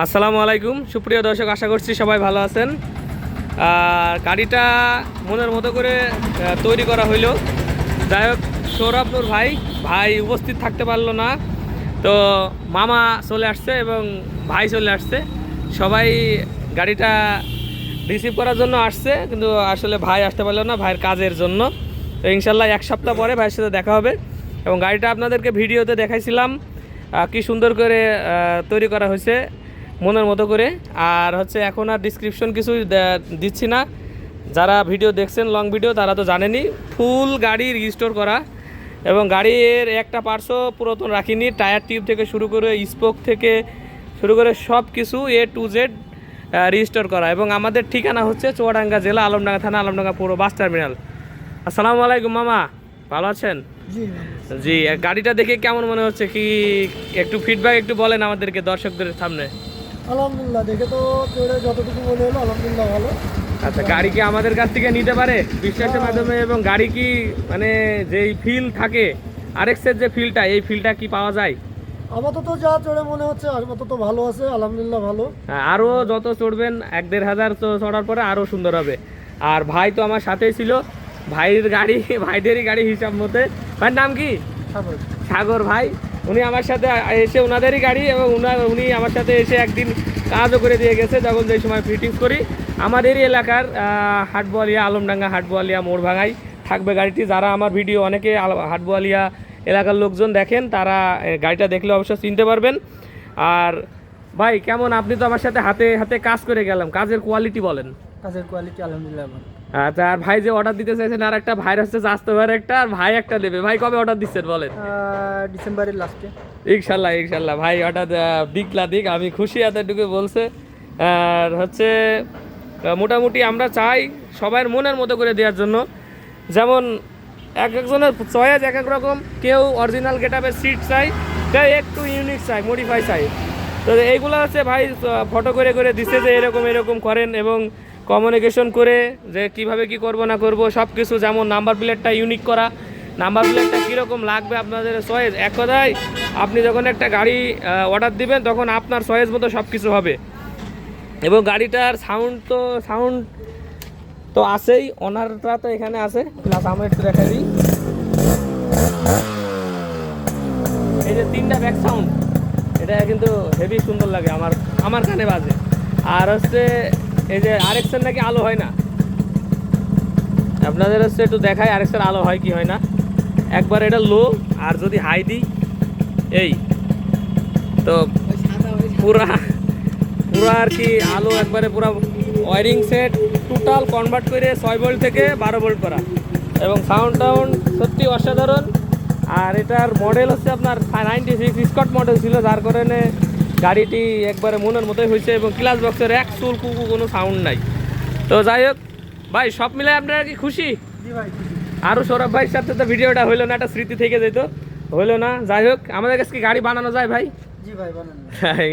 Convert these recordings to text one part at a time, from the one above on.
আসসালামু আলাইকুম সুপ্রিয় দর্শক, আশা করছি সবাই ভালো আছেন। আর গাড়িটা মনের মতো করে তৈরি করা হইলো। যাই হোক, সৌরভ নূর ভাই উপস্থিত থাকতে পারলো না, তো মামা চলে আসছে এবং ভাই চলে আসছে। সবাই গাড়িটা রিসিভ করার জন্য আসছে, কিন্তু আসলে ভাই আসতে পারলো না ভাইয়ের কাজের জন্য। তো ইনশাল্লাহ এক সপ্তাহ পরে ভাইয়ের সাথে দেখা হবে। এবং গাড়িটা আপনাদেরকে ভিডিওতে দেখাইছিলাম কি সুন্দর করে তৈরি করা হয়েছে মনের মতো করে। আর হচ্ছে এখন আর ডিসক্রিপশন কিছু দিচ্ছি না, যারা ভিডিও দেখছেন লং ভিডিও তারা তো জানেনই। ফুল গাড়ি রিস্টোর করা এবং গাড়ির একটা পার্টসও পুরাতন রাখিনি। টায়ার টিউব থেকে শুরু করে স্পোক থেকে শুরু করে সব কিছু A to Z রিস্টোর করা। এবং আমাদের ঠিকানা হচ্ছে চুয়াডাঙ্গা জেলা, আলমডাঙ্গা থানা, আলমডাঙ্গা পৌর বাস টার্মিনাল। আসসালামু আলাইকুম মামা, ভালো আছেন? জি, গাড়িটা দেখে কেমন মনে হচ্ছে, কি একটু ফিডব্যাক একটু বলেন আমাদেরকে দর্শকদের সামনে। আলহামদুলিল্লাহ, দেখে তো চড়ে যতটুকু মনে হলো আলহামদুলিল্লাহ ভালো। আচ্ছা, গাড়ি কি আমাদের কাছ থেকে নিতে পারে বিশ্বাসের মাধ্যমে? এবং গাড়ি কি মানে যেই ফিল থাকে RX এর যে ফিলটা, এই ফিলটা কি পাওয়া যায়? আপাতত যা চড়ে মনে হচ্ছে আপাতত ভালো আছে, আলহামদুলিল্লাহ ভালো। আরও যত চড়বেন 1-1.5 হাজার চড়ার পরে আরও সুন্দর হবে। আর ভাই তো আমার সাথেই ছিল, ভাইয়ের গাড়ি ভাইদেরই গাড়ি হিসাব মতে। ভাইয়ের নাম কি? সাগর ভাই। উনি আমার সাথে এসে ওনাদেরই গাড়ি, এবং উনি আমার সাথে এসে একদিন কাজও করে দিয়ে গেছে যখন যে সময় ফিটিংস করি। আমাদেরই এলাকার হাটবোয়ালিয়া, আলমডাঙ্গা হাটবোয়ালিয়া মোড় ভাঙাই থাকবে গাড়িটি। যারা আমার ভিডিও অনেকে হাটবোয়ালিয়া এলাকার লোকজন দেখেন, তারা গাড়িটা দেখলে অবশ্যই চিনতে পারবেন। আর ভাই কেমন, আপনি তো আমার সাথে হাতে হাতে কাজ করে গেলাম, কাজের কোয়ালিটি বলেন। কাজের কোয়ালিটি আলহামদুলিল্লাহ ভালো। আচ্ছা, আর ভাই যে অর্ডার দিতে চাইছেন, আর একটা ভাইয়ের হচ্ছে আসতে পারে একটা, আর ভাই একটা দেবে। ভাই কবে অর্ডার দিচ্ছেন বলেন? ডিসেম্বরের লাস্টে। ইনশাল্লাহ ভাই অর্ডার দিক, আমি খুশি এতটুকু বলছে। আর হচ্ছে মোটামুটি আমরা চাই সবার মনের মতো করে দেওয়ার জন্য। যেমন একজনের চয়েস এক এক রকম, কেউ অরিজিনাল গেটআপের সিট চাই, কেউ একটু ইউনিক চাই, মডিফাই চাই। তো এইগুলো হচ্ছে ভাই ফটো করে করে দিচ্ছে যে এরকম করেন, এবং কমিউনিকেশন করে যে কিভাবে কি করব না করব সব কিছু। যেমন নাম্বার প্লেটটা ইউনিক করা, নাম্বার প্লেটটা কীরকম লাগবে আপনাদের চয়েস। এক কথায় আপনি যখন একটা গাড়ি অর্ডার দিবেন তখন আপনার চয়েস মতো সব কিছু হবে। এবং গাড়িটার সাউন্ড তো আছেই, ওনারটা তো এখানে আছে, প্লাস আমরা একটু দেখা দিই। এই যে 3টা ব্যাক সাউন্ড, এটা কিন্তু হেভি সুন্দর লাগে আমার কানে বাজে। আর হচ্ছে এই যে RX এর নাকি আলো হয় না, আপনাদের হচ্ছে একটু দেখায় RX এর আলো হয় কি হয় না। একবার এটা লো, আর যদি হাই দিই এই তো পুরা আর কি আলো একবারে পুরা ওয়ারিং সেট টোটাল কনভার্ট করে 6 ভোল্ট থেকে 12 ভোল্ট করা। এবং সাউন্ড সত্যি অসাধারণ। আর এটার মডেল হচ্ছে আপনার 96 স্কট মডেল ছিল, যার কারণে গাড়িটি একবারে মনের মতোই হয়েছে। এবং ক্লাস বক্সের এক চুল কুকু কোনো সাউন্ড নাই। তো যাই হোক ভাই, সব মিলে আপনারা কি খুশি? আরও সৌরভ ভাইয়ের সাথে তো ভিডিওটা হইলো না, একটা স্মৃতি থেকে যেত, হইলো না। যাই হোক, আমাদের কাছে কি গাড়ি বানানো যায় ভাই? জি ভাই বানানো।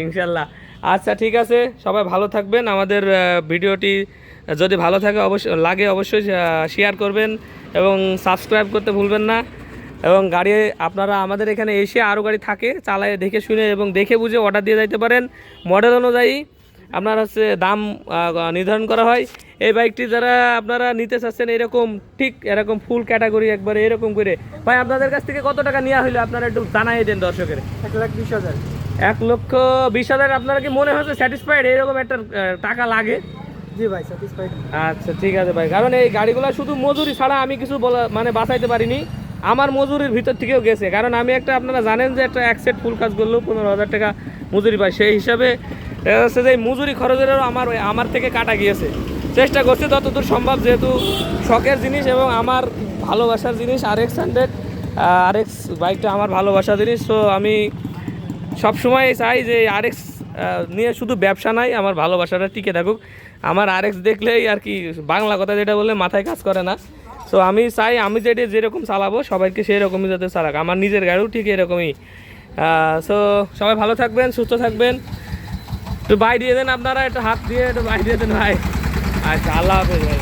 ইনশাল্লাহ। আচ্ছা ঠিক আছে, সবাই ভালো থাকবেন। আমাদের ভিডিওটি যদি ভালো থাকে অবশ্যই শেয়ার করবেন এবং সাবস্ক্রাইব করতে ভুলবেন না। এবং গাড়ি আপনারা আমাদের এখানে এসে আরও গাড়ি থাকে চালায় দেখে শুনে এবং দেখে বুঝে অর্ডার দিয়ে যাইতে পারেন। মডেল অনুযায়ী আপনার হচ্ছে দাম নির্ধারণ করা হয়। এই বাইকটি যারা আপনারা নিতে চাচ্ছেন ঠিক এরকম ফুল ক্যাটাগরি একবারে এরকম করে, ভাই আপনাদের কাছ থেকে কত টাকা নেওয়া হইলো আপনারা একটু জানাই দেন দর্শকের। 1,20,000। 1,20,000 আপনারা কি মনে হচ্ছে স্যাটিসফাইড? এরকম একটা টাকা লাগে? জি ভাই স্যাটিসফাইড। আচ্ছা ঠিক আছে ভাই, কারণ এই গাড়িগুলো শুধু মজুরি ছাড়া আমি কিছু বাঁচাইতে পারিনি। আমার মজুরির ভিতর থেকেও গেছে, কারণ আমি আপনারা জানেন যে একটা এক সেট ফুল কাজ করলেও 15,000 টাকা মজুরি পাই। সেই হিসাবে হচ্ছে যে মজুরি খরচেরও আমার থেকে কাটা গিয়েছে। চেষ্টা করছি যতদূর সম্ভব, যেহেতু শখের জিনিস এবং আমার ভালোবাসার জিনিস RX বাইকটা আমার ভালোবাসার জিনিস। তো আমি সবসময় চাই যে RX নিয়ে শুধু ব্যবসা নাই, আমার ভালোবাসাটা টিকে থাকুক। আমার RX দেখলেই আর কি বাংলা কথা যেটা বললে মাথায় কাজ করে না। সো আমি চাই আমি যেরকম চালাবো সবাইকে সেই রকমই যাতে চালাক, আমার নিজের গাড়িও ঠিক এরকমই। সো সবাই ভালো থাকবেন, সুস্থ থাকবেন। একটু বাই দিয়ে দেন আপনারা, একটু হাত দিয়ে একটু বাই দিয়ে দেন ভাই। আচ্ছা, আল্লাহ হাফেজ ভাই।